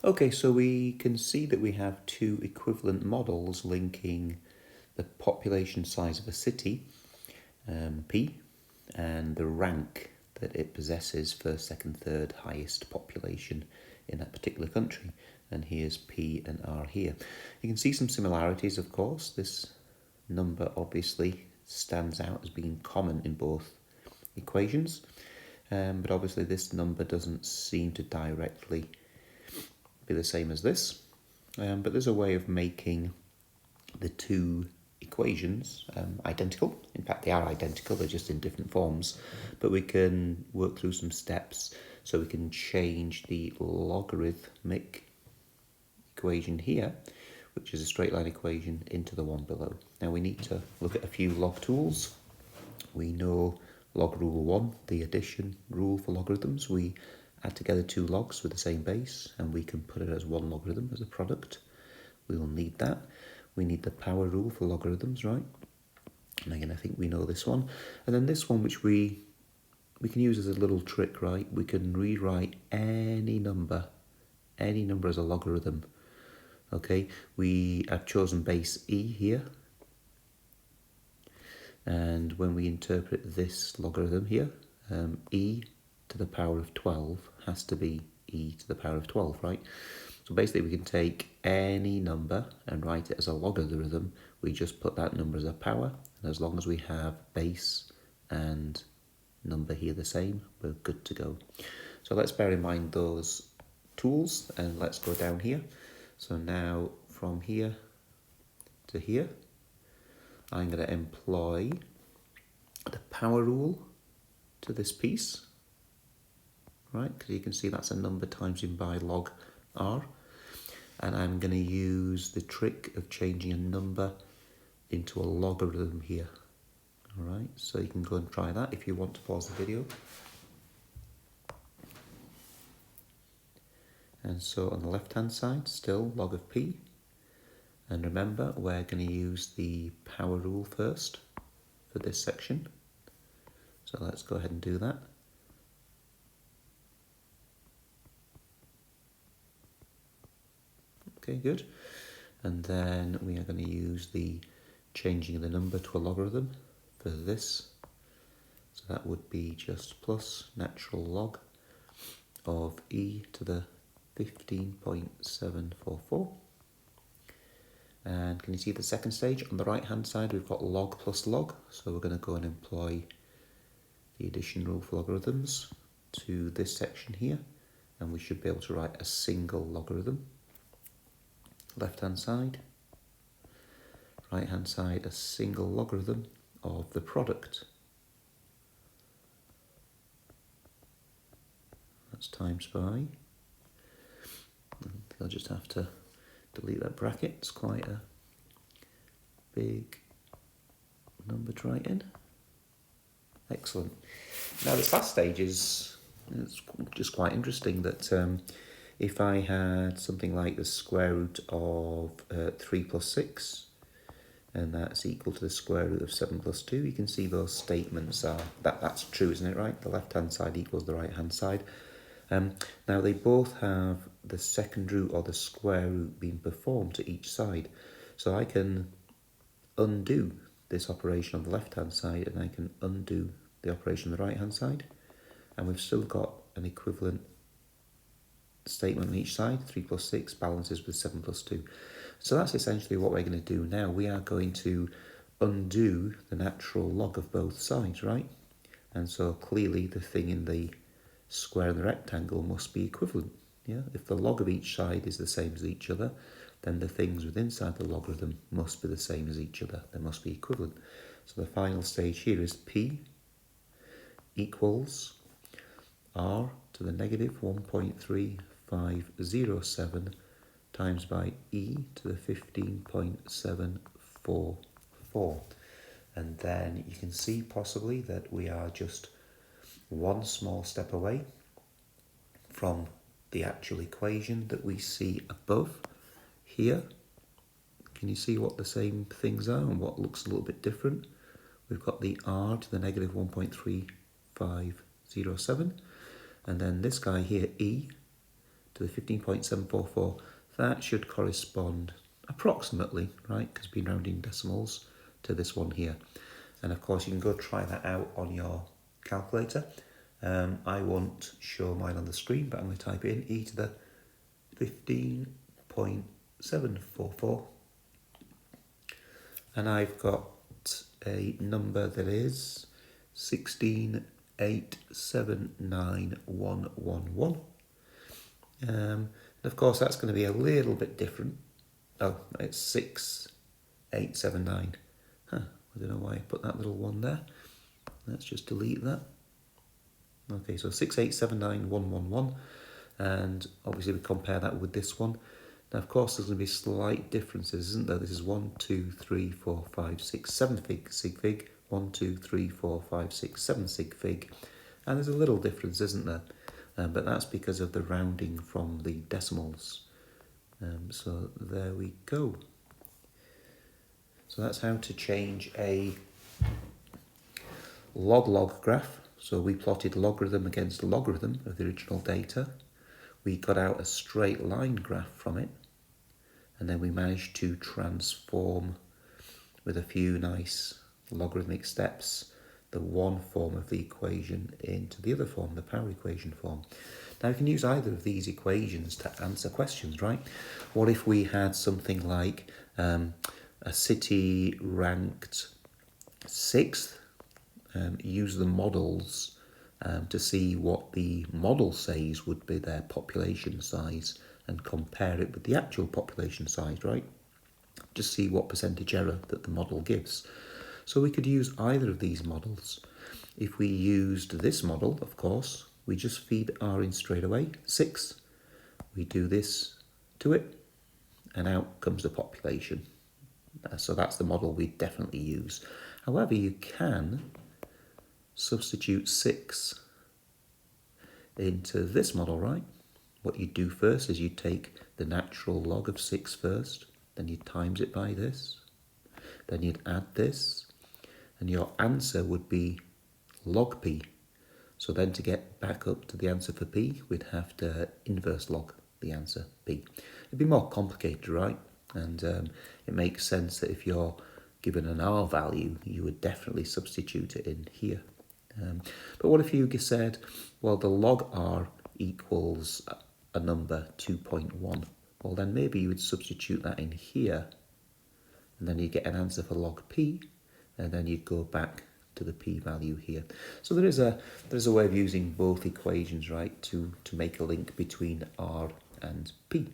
Okay, so we can see that we have two equivalent models linking the population size of a city, P, and the rank that it possesses, first, second, third highest population in that particular country. And here's P and R here. You can see some similarities, of course. This number obviously stands out as being common in both equations, but obviously this number doesn't seem to directly be the same as this, but there's a way of making the two equations identical. In fact, they are identical, they're just in different forms, but we can work through some steps so we can change the logarithmic equation here, which is a straight line equation, into the one below. Now we need to look at a few log tools. We know log rule 1, the addition rule for logarithms. We add together two logs with the same base and we can put it as one logarithm as a product. We will need that. We need the power rule for logarithms, right? And again, I think we know this one. And then this one, which we can use as a little trick, right? We can rewrite any number as a logarithm. Okay, we have chosen base e here. And when we interpret this logarithm here, e to the power of 12 has to be e to the power of 12, right? So basically we can take any number and write it as a logarithm. We just put that number as a power, and as long as we have base and number here the same, we're good to go. So let's bear in mind those tools and let's go down here. So now from here to here, I'm going to employ the power rule to this piece, right? Because you can see that's a number times in by log r. And I'm going to use the trick of changing a number into a logarithm here. All right, so you can go and try that if you want to pause the video. And so on the left-hand side, still log of p. And remember, we're going to use the power rule first for this section. So let's go ahead and do that. Okay, good. And then we are going to use the changing of the number to a logarithm for this. So that would be just plus natural log of e to the 15.744. And can you see the second stage? On the right hand side we've got log plus log, so we're going to go and employ the addition rule for logarithms to this section here, and we should be able to write a single logarithm. Left hand side, right hand side, a single logarithm of the product. That's times by. I'll just have to delete that bracket, it's quite a big number to write in. Excellent. Now this last stage is just quite interesting, that if I had something like the square root of 3 plus 6, and that's equal to the square root of 7 plus 2, you can see those statements are, that's true, isn't it, right? The left-hand side equals the right-hand side. Now they both have the second root or the square root being performed to each side. So I can undo this operation on the left-hand side and I can undo the operation on the right-hand side. And we've still got an equivalent statement on each side. 3 plus 6 balances with 7 plus 2. So that's essentially what we're going to do now. We are going to undo the natural log of both sides, right? And so clearly the thing in the square and the rectangle must be equivalent. Yeah, if the log of each side is the same as each other, then the things within inside the logarithm must be the same as each other. They must be equivalent. So the final stage here is p equals r to the negative 1.3507 times by e to the 15.744. And then you can see possibly that we are just one small step away from the actual equation that we see above here. Can you see what the same things are and what looks a little bit different? We've got the r to the negative 1.3507, and then this guy here, e, to the 15.744, that should correspond approximately, right, because we've been rounding decimals, to this one here. And of course you can go try that out on your calculator. I won't show mine on the screen, but I'm going to type in e to the 15.744, and I've got a number that is 16,879,111. And of course that's going to be a little bit different. Oh, it's 6879. I don't know why I put that little one there. Let's just delete that. Okay, so 6879,111, and obviously we compare that with this one. Now, of course, there's going to be slight differences, isn't there? This is 1, 2, 3, 4, 5, 6, 7 sig fig, 1, 2, 3, 4, 5, 6, 7 sig fig, and there's a little difference, isn't there? But that's because of the rounding from the decimals. So there we go. So that's how to change a log-log graph. So we plotted logarithm against logarithm of the original data. We got out a straight line graph from it, and then we managed to transform with a few nice logarithmic steps the one form of the equation into the other form, the power equation form. Now you can use either of these equations to answer questions, right? What if we had something like a city ranked 6th, use the models to see what the model says would be their population size and compare it with the actual population size, right? Just see what percentage error that the model gives. So we could use either of these models. If we used this model, of course, we just feed R in straight away, 6. We do this to it, and out comes the population. So that's the model we definitely use. However, you can substitute 6 into this model, right? What you do first is you take the natural log of 6 first, then you times it by this, then you'd add this, and your answer would be log p. So then to get back up to the answer for p, we'd have to inverse log the answer p. It'd be more complicated, right? And it makes sense that if you're given an r value, you would definitely substitute it in here. But what if you said, well, the log r equals a number 2.1? Well, then maybe you would substitute that in here, and then you get an answer for log p, and then you'd go back to the p value here. So there's a way of using both equations, right, to make a link between r and p.